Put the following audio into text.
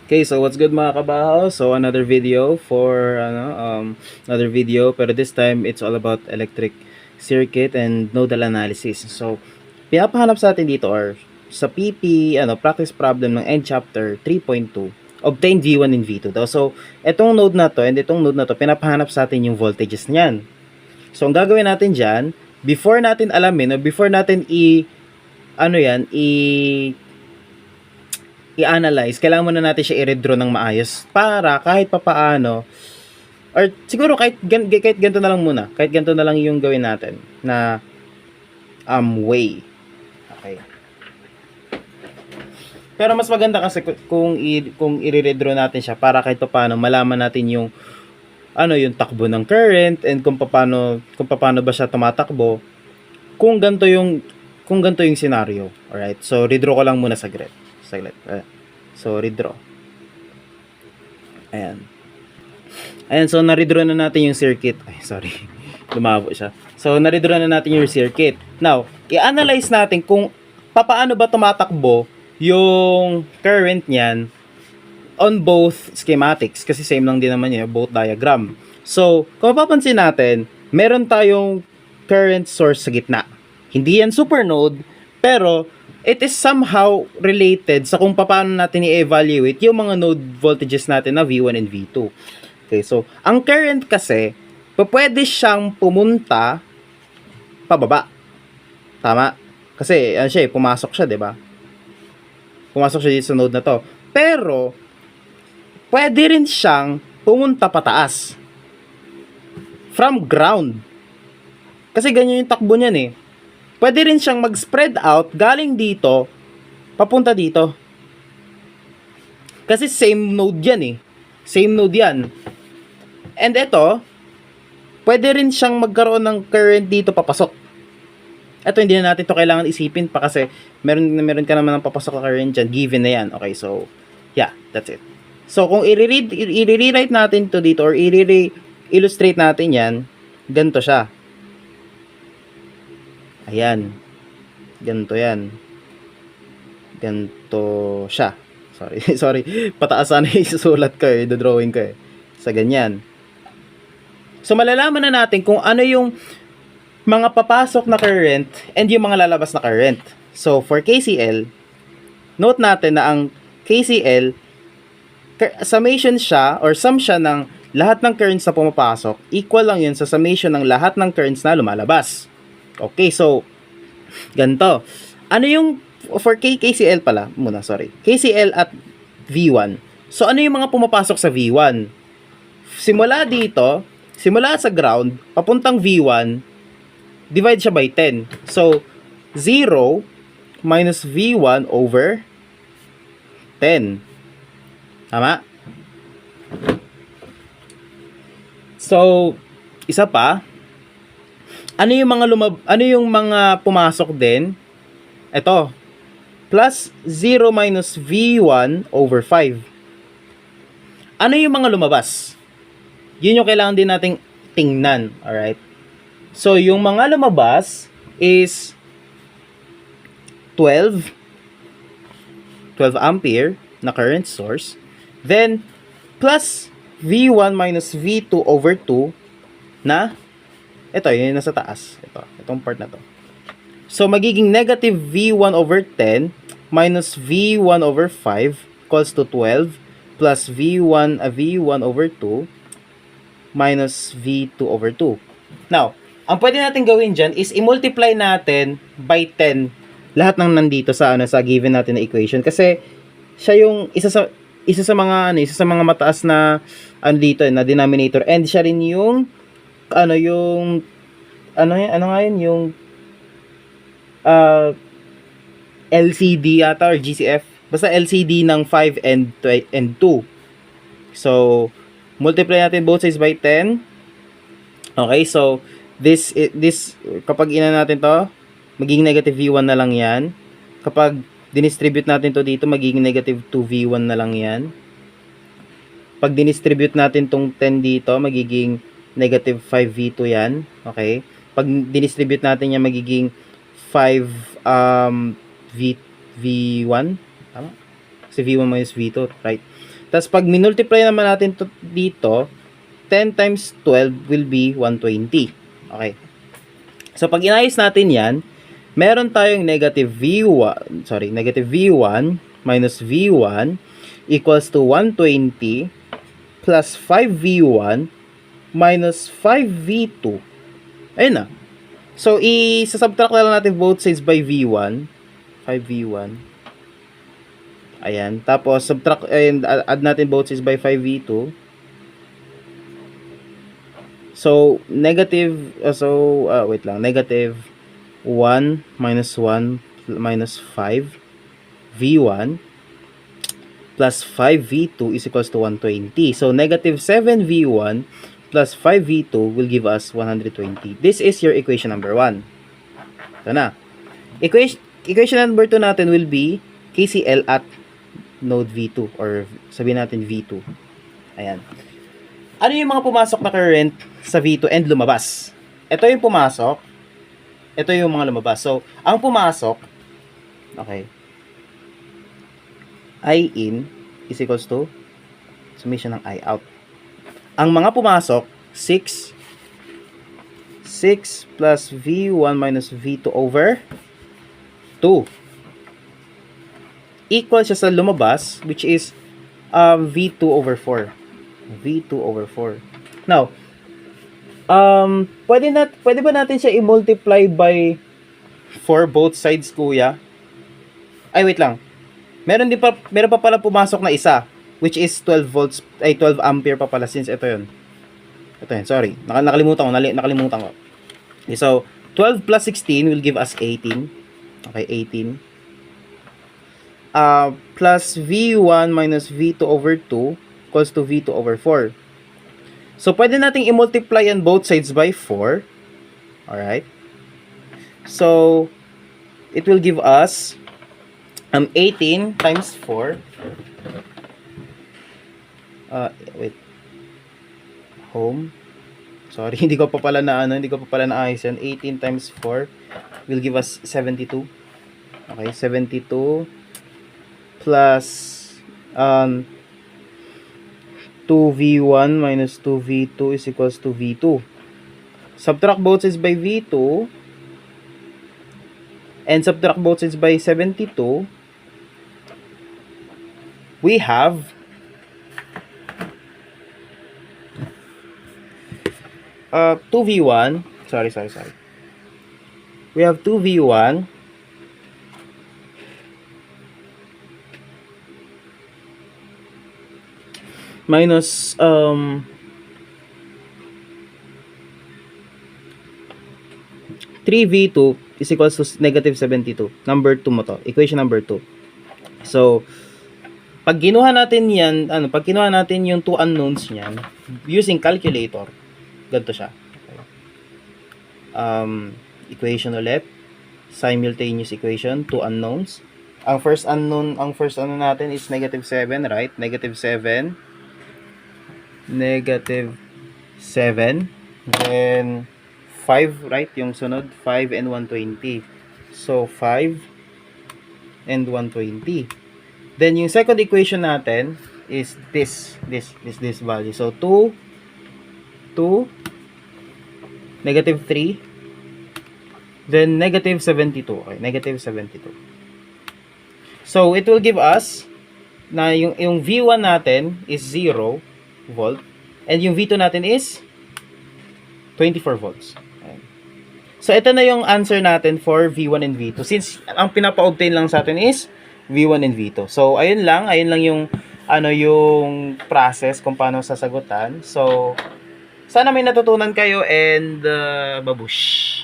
Okay, so what's good mga kabaho? So another video for another video, pero this time it's all about electric circuit and nodal analysis. So pinapahanap sa atin dito or sa PP practice problem ng end chapter 3.2, obtain V1 and V2 daw. So etong node na to and itong node na to, pinapahanap sa atin yung voltages niyan. So ang gagawin natin diyan, before natin alamin o before natin i-analyze, kailangan muna natin siya i-redraw ng maayos para kahit papaano, or siguro kahit ganito na lang muna, kahit ganito na lang yung gawin natin na way. Okay. Pero mas maganda kasi kung i-redraw natin siya para kahit papaano malaman natin yung yung takbo ng current and kung paano ba siya tumatakbo kung ganito yung scenario. Alright, so redraw ko lang muna saglit. So redraw. Ayan, so na-redraw na natin yung circuit. Ay, sorry. Lumabo siya. So na-redraw na natin yung circuit. Now, i-analyze natin kung paano ba tumatakbo yung current niyan on both schematics kasi same lang din naman yun, both diagram. So, kung mapapansin natin, meron tayong current source sa gitna. Hindi yan supernode, pero it is somehow related sa kung paano natin i-evaluate yung mga node voltages natin na V1 and V2. Okay, so, ang current kasi, pwede siyang pumunta pababa. Tama? Kasi, pumasok siya, di ba? Pumasok siya dito sa node na to. Pero, pwede rin siyang pumunta pataas. From ground. Kasi ganyan yung takbo niyan eh. Pwede rin siyang mag-spread out galing dito papunta dito. Kasi same node yan eh. Same node yan. And ito, pwede rin siyang magkaroon ng current dito papasok. Ito hindi na natin to kailangan isipin pa kasi meron ka naman ng papasok na current dyan. Given na yan. Okay, so yeah, that's it. So kung i-rewrite natin to dito or i-illustrate natin yan, ganito siya. Ayan. Ganito yan. Ganito siya. Sorry. Pataas sana isusulat ko eh. Drawing ko eh. Sa ganyan. So, malalaman na natin kung ano yung mga papasok na current and yung mga lalabas na current. So, for KCL, note natin na ang KCL, summation siya or sum siya ng lahat ng currents na pumapasok. Equal lang yun sa summation ng lahat ng currents na lumalabas. Okay, so, ganito. Ano yung, for KCL pala, muna, sorry. KCL at V1. So, ano yung mga pumapasok sa V1? Simula dito, simula sa ground, papuntang V1, divide siya by 10. So, 0 minus V1 over 10. Tama? So, isa pa, ano yung mga pumasok din? Ito. Plus 0 minus V1 over 5. Ano yung mga lumabas? Yun yung kailangan din nating tingnan. Alright? So, yung mga lumabas is 12 ampere na current source. Then, plus V1 minus V2 over 2 na ito, yun yung nasa taas. Itong part na to. So, magiging negative V1 over 10 minus V1 over 5 equals to 12 plus V1 over 2 minus V2 over 2. Now, ang pwede natin gawin dyan is i-multiply natin by 10 lahat ng nandito sa given natin na equation. Kasi, siya yung isa sa mga mataas na dito na denominator and siya rin yung yung LCD ata or GCF. Basta LCD ng 5 and 2. So, multiply natin both sides by 10. Okay, so this kapag natin to, magiging negative V1 na lang yan. Kapag dinistribute natin to dito, magiging negative 2V1 na lang yan. Pag dinistribute natin tong 10 dito, magiging negative 5V2 yan. Okay? Pag dinistribute natin yan, magiging 5 V1. Tama? Kasi V1 minus V2, right? Tapos pag minultiply naman natin to dito, 10 times 12 will be 120. Okay. So pag inayos natin yan, meron tayong negative V1 minus V1 equals to 120 plus 5V1 minus 5V2. Ayun na. So, i-subtract na lang natin both sides by V1. 5V1. Ayan. Tapos, add natin both sides by 5V2. So, negative 1 minus 1 minus 5 V1 plus 5V2 is equals to 120. So, negative 7V1 plus 5V2 will give us 120. This is your equation number 1. Ito na. Equation number 2 natin will be KCL at node V2 or sabihin natin V2. Ayan. Ano yung mga pumasok na current sa V2 and lumabas? Ito yung pumasok. Ito yung mga lumabas. So, ang pumasok, okay, I in is equals to summation ng I out. Ang mga pumasok, 6 plus V1 minus V2 over 2. Equal siya sa lumabas, which is V2 over 4. V2 over 4. Now, pwede ba natin siya i-multiply by 4 both sides, kuya? Ay, wait lang. Meron pa pala pumasok na isa, which is 12 volts, ay 12 ampere pa pala since ito yun. Ito yun, sorry. Nakalimutan ko. Okay, so, 12 plus 16 will give us 18. Okay, 18. Plus V1 minus V2 over 2 equals to V2 over 4. So, pwede nating i-multiply on both sides by 4. Alright. So, it will give us 18 times 4. Wait. Home. Sorry, hindi ko pa pala naayos yan. 18 times 4 will give us 72. Okay, 72 plus 2V1 minus 2V2 is equals to V2. Subtract both sides by V2 and subtract both sides by 72. We have 2V1. Sorry. We have 2V1 minus 3V2 is equals to negative 72. Number 2 mo to. Equation number 2. So, pag kinuha natin yung two unknowns niyan using calculator, ganito siya. Equation ulit. Simultaneous equation, two unknowns. Ang first unknown natin is negative 7, right? Negative 7. Then 5, right? Yung sunod, 5 and 120. So, 5 and 120. Then, yung second equation natin is this value. So, 2, negative 3, then negative 72. Okay, negative 72. So, it will give us na yung V1 natin is 0 volt and yung V2 natin is 24 volts. Okay. So, ito na yung answer natin for V1 and V2 since ang pinapa-obtain lang sa atin is V1 and V2. So, ayun lang yung yung process kung paano sasagutan. So, sana may natutunan kayo and babush.